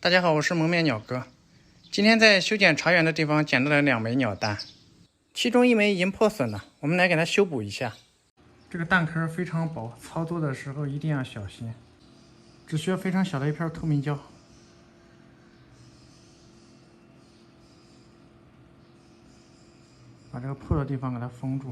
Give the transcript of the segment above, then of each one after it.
大家好，我是蒙面鸟哥。今天在修剪茶园的地方捡到了2枚鸟蛋，其中1枚已经破损了，我们来给它修补一下。这个蛋壳非常薄，操作的时候一定要小心。只需要非常小的一片透明胶，把这个破的地方给它封住。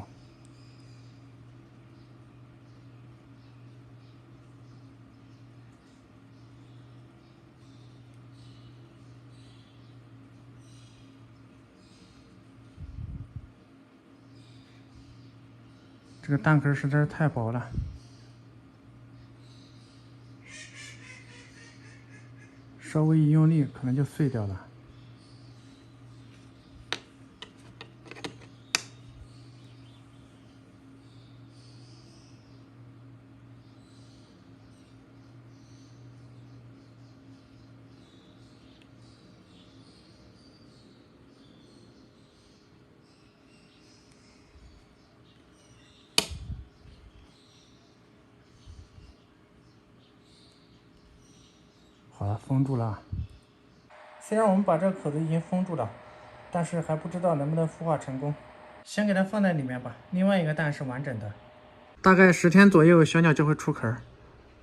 这个蛋壳实在是太薄了，稍微一用力可能就碎掉了。好了，封住了。虽然我们把这个口子已经封住了，但是还不知道能不能孵化成功。先给它放在里面吧。另外一个蛋是完整的，大概10天左右，小鸟就会出壳。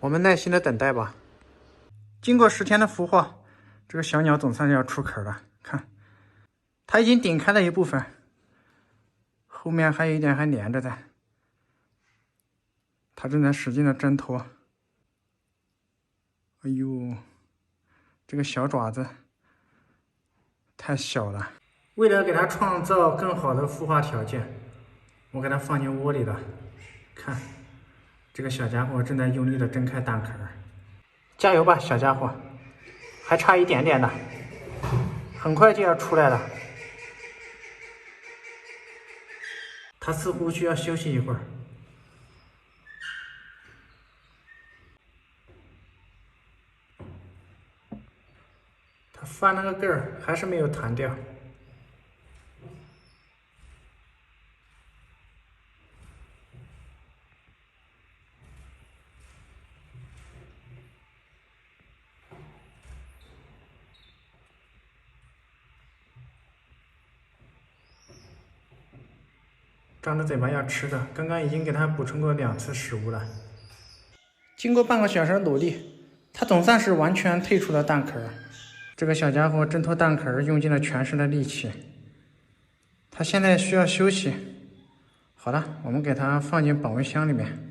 我们耐心的等待吧。经过10天的孵化，这个小鸟总算是要出壳了。看，它已经顶开了一部分，后面还有一点还连着的。它正在使劲的挣脱。哎呦！这个小爪子太小了，为了给它创造更好的孵化条件，我给它放进窝里了。看，这个小家伙正在用力的挣开蛋壳，加油吧，小家伙，还差一点点的，很快就要出来了。它似乎需要休息一会儿。翻了个个儿，还是没有弹掉。张着嘴巴要吃的，刚刚已经给它补充过2次食物了。经过半个小时的努力，它总算是完全退出了蛋壳。这个小家伙挣脱蛋壳用尽了全身的力气，它现在需要休息。好了，我们给它放进保温箱里面。